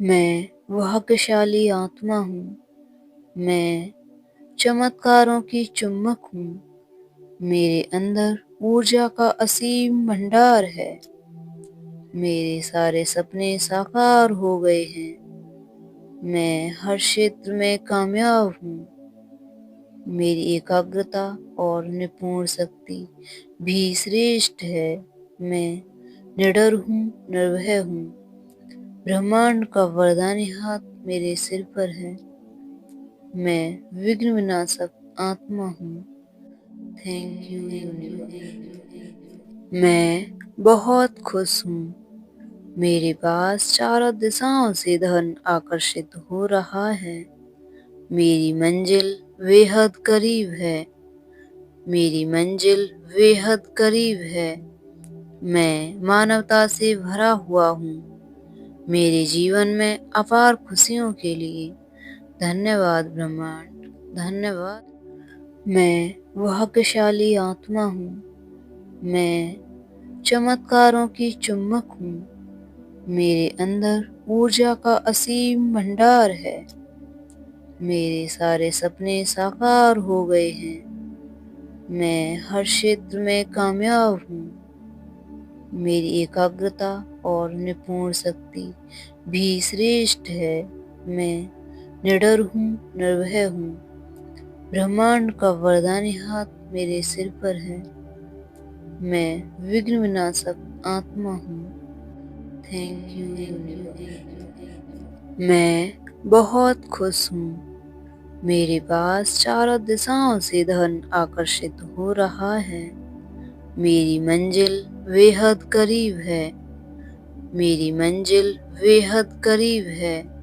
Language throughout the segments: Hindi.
मैं भाग्यशाली आत्मा हूँ। मैं चमत्कारों की चुम्बक हूँ। मेरे अंदर ऊर्जा का असीम भंडार है। मेरे सारे सपने साकार हो गए हैं। मैं हर क्षेत्र में कामयाब हूँ। मेरी एकाग्रता और निपुण शक्ति भी श्रेष्ठ है। मैं निडर हूँ, निर्भय हूँ। ब्रह्मांड का वरदानी हाथ मेरे सिर पर है। मैं विघ्न विनाशक आत्मा हूँ। Thank you universe. मैं बहुत खुश हूँ। मेरे पास चारों दिशाओं से धन आकर्षित हो रहा है। मेरी मंजिल बेहद करीब है। मेरी मंजिल बेहद करीब है। मैं मानवता से भरा हुआ हूँ। मेरे जीवन में अपार खुशियों के लिए धन्यवाद ब्रह्मांड, धन्यवाद। मैं भाग्यशाली आत्मा हूँ। मैं चमत्कारों की चुम्बक हूँ। मेरे अंदर ऊर्जा का असीम भंडार है। मेरे सारे सपने साकार हो गए हैं। मैं हर क्षेत्र में कामयाब हूँ। मेरी एकाग्रता और निपुण शक्ति भी श्रेष्ठ है। मैं निडर हूँ, निर्भय हूँ। ब्रह्मांड का वरदानी हाथ मेरे सिर पर है। मैं विघ्न विनाशक आत्मा हूँ। Thank you universe. मैं बहुत खुश हूँ। मेरे पास चारों दिशाओं से धन आकर्षित हो रहा है। मेरी मंजिल बेहद करीब है। मेरी मंजिल बेहद करीब है।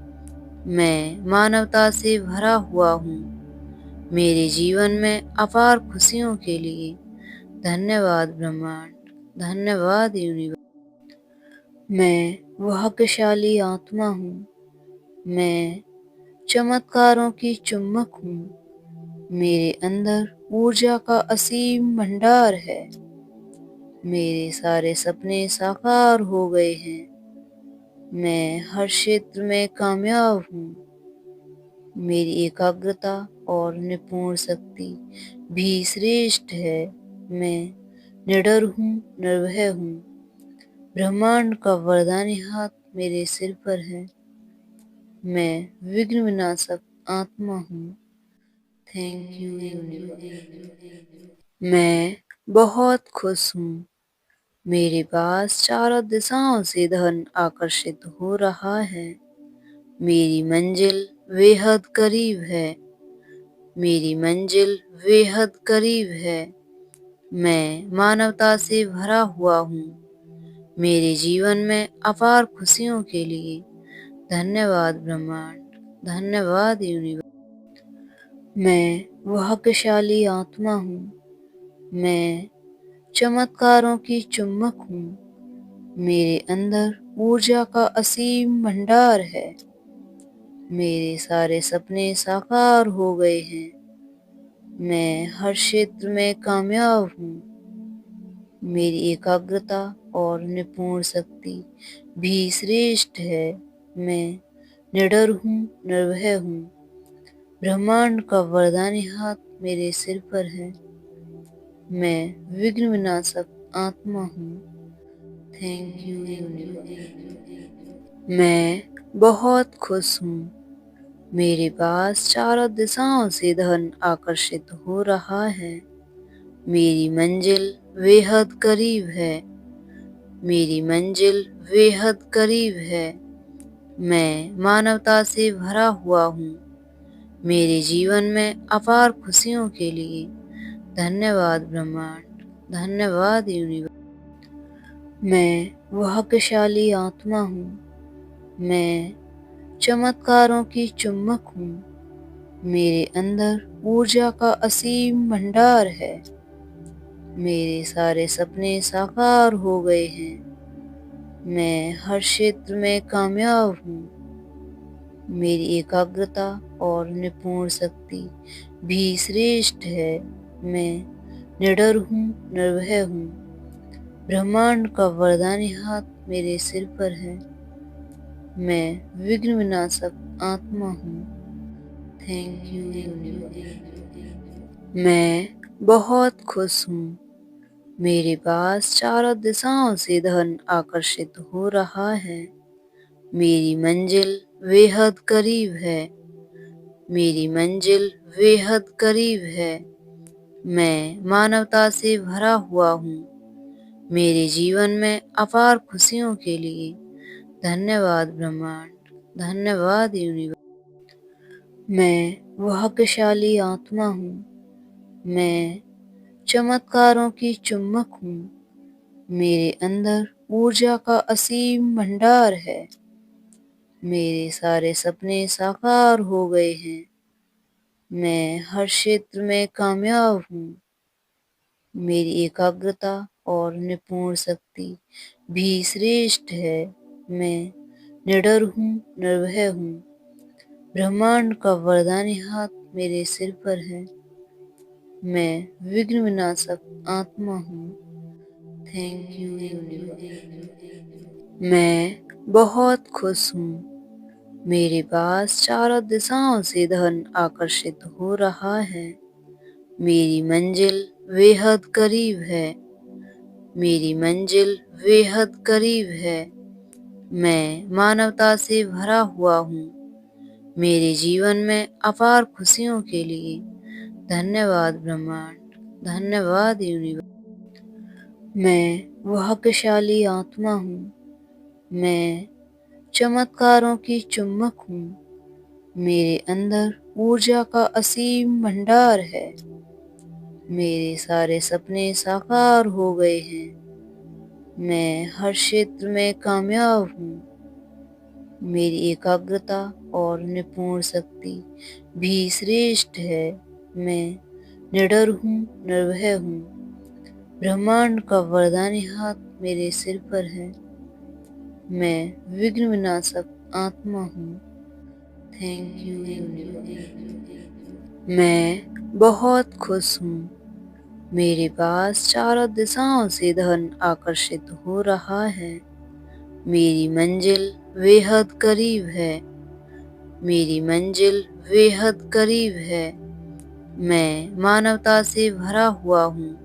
मैं मानवता से भरा हुआ हूँ। मेरे जीवन में अपार खुशियों के लिए धन्यवाद ब्रह्मांड, धन्यवाद यूनिवर्स। मैं भाग्यशाली आत्मा हूँ। मैं चमत्कारों की चुम्बक हूँ। मेरे अंदर ऊर्जा का असीम भंडार है। मेरे सारे सपने साकार हो गए हैं। मैं हर क्षेत्र में कामयाब हूँ। मेरी एकाग्रता और निपुण शक्ति भी श्रेष्ठ है। मैं निडर हूँ, निर्भय हूँ। ब्रह्मांड का वरदानी हाथ मेरे सिर पर है। मैं विघ्न विनाशक आत्मा हूँ। Thank you universe. मैं बहुत खुश हूँ। मेरे पास चारों दिशाओं से धन आकर्षित हो रहा है। मेरी मंजिल बेहद करीब है। मेरी मंजिल बेहद करीब है। मैं मानवता से भरा हुआ हूँ। मेरे जीवन में अपार खुशियों के लिए धन्यवाद ब्रह्मांड, धन्यवाद यूनिवर्स। मैं भाग्यशाली आत्मा हूँ। मैं चमत्कारों की चुम्बक हूँ। मेरे अंदर ऊर्जा का असीम भंडार है। मेरे सारे सपने साकार हो गए हैं। मैं हर क्षेत्र में कामयाब हूँ। मेरी एकाग्रता और निपुण शक्ति भी श्रेष्ठ है। मैं निडर हूँ, निर्भय हूँ। ब्रह्मांड का वरदानी हाथ मेरे सिर पर है। मैं विघ्न विनाशक आत्मा हूँ। Thank you universe. मैं बहुत खुश हूँ। मेरे पास चारों दिशाओं से धन आकर्षित हो रहा है। मेरी मंजिल बेहद करीब है। मेरी मंजिल बेहद करीब है। मैं मानवता से भरा हुआ हूँ। मेरे जीवन में अपार खुशियों के लिए धन्यवाद ब्रह्मांड, धन्यवाद यूनिवर्स। मैं भाग्यशाली आत्मा हूँ। मैं चमत्कारों की चुम्बक हूँ। मेरे अंदर ऊर्जा का असीम भंडार है। मेरे सारे सपने साकार हो गए हैं। मैं हर क्षेत्र में कामयाब हूँ। मेरी एकाग्रता और निपुण शक्ति भी श्रेष्ठ है। मैं निडर हूँ, निर्भय हूँ। ब्रह्मांड का वरदानी हाथ मेरे सिर पर है। मैं विघ्न विनाशक आत्मा हूँ। Thank you universe. मैं बहुत खुश हूँ। मेरे पास चारों दिशाओं से धन आकर्षित हो रहा है। मेरी मंजिल बेहद करीब है। मेरी मंजिल बेहद करीब है। मैं मानवता से भरा हुआ हूँ। मेरे जीवन में अपार खुशियों के लिए धन्यवाद ब्रह्मांड, धन्यवाद यूनिवर्स। मैं भाग्यशाली आत्मा हूँ। मैं चमत्कारों की चुम्बक हूँ। मेरे अंदर ऊर्जा का असीम भंडार है। मेरे सारे सपने साकार हो गए हैं। मैं हर क्षेत्र में कामयाब हूँ। मेरी एकाग्रता और निपुण शक्ति भी श्रेष्ठ है। मैं निडर हूँ, निर्भय हूँ। ब्रह्मांड का वरदानी हाथ मेरे सिर पर है। मैं विघ्न विनाशक आत्मा हूँ। Thank you universe. मैं बहुत खुश हूँ। मेरे पास चारों दिशाओं से धन आकर्षित हो रहा है। मेरी मंजिल बेहद करीब है। मेरी मंजिल बेहद करीब है। मैं मानवता से भरा हुआ हूँ। मेरे जीवन में अपार खुशियों के लिए धन्यवाद ब्रह्मांड, धन्यवाद यूनिवर्स। मैं भाग्यशाली आत्मा हूँ। मैं चमत्कारों की चुम्बक हूँ। मेरे अंदर ऊर्जा का असीम भंडार है। मेरे सारे सपने साकार हो गए हैं। मैं हर क्षेत्र में कामयाब हूँ। मेरी एकाग्रता और निपुण शक्ति भी श्रेष्ठ है। मैं निडर हूँ, निर्भय हूँ। ब्रह्मांड का वरदानी हाथ मेरे सिर पर है। मैं विघ्न विनाशक आत्मा हूँ। Thank you universe. मैं बहुत खुश हूँ। मेरे पास चारों दिशाओं से धन आकर्षित हो रहा है। मेरी मंजिल बेहद करीब है। मेरी मंजिल बेहद करीब है। मैं मानवता से भरा हुआ हूँ।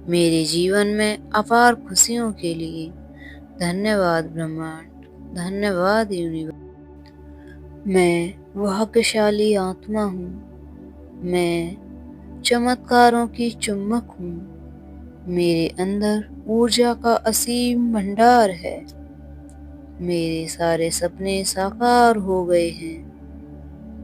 मेरे जीवन में अपार खुशियों के लिए धन्यवाद ब्रह्मांड, धन्यवाद यूनिवर्स। मैं भाग्यशाली आत्मा हूँ। मैं चमत्कारों की चुम्बक हूँ। मेरे अंदर ऊर्जा का असीम भंडार है। मेरे सारे सपने साकार हो गए हैं।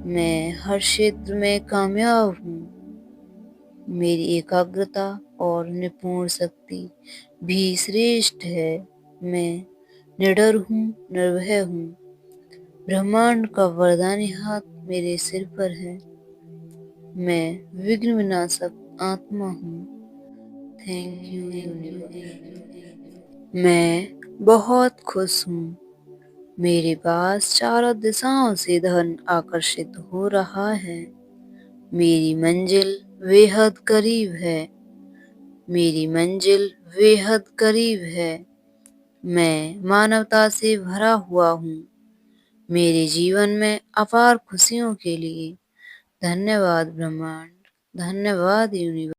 मैं हर क्षेत्र में कामयाब हूँ। मेरी एकाग्रता और निपुण शक्ति भी श्रेष्ठ है। मैं निडर हूँ, निर्भय हूँ। ब्रह्मांड का वरदानी हाथ मेरे सिर पर है। मैं विघ्न विनाशक आत्मा हूँ। Thank you universe. मैं बहुत खुश हूँ। मेरे पास चारों दिशाओं से धन आकर्षित हो रहा है। मेरी मंजिल बेहद करीब है। मेरी मंजिल बेहद करीब है। मैं मानवता से भरा हुआ हूँ। मेरे जीवन में अपार खुशियों के लिए धन्यवाद ब्रह्मांड, धन्यवाद यूनिवर्स।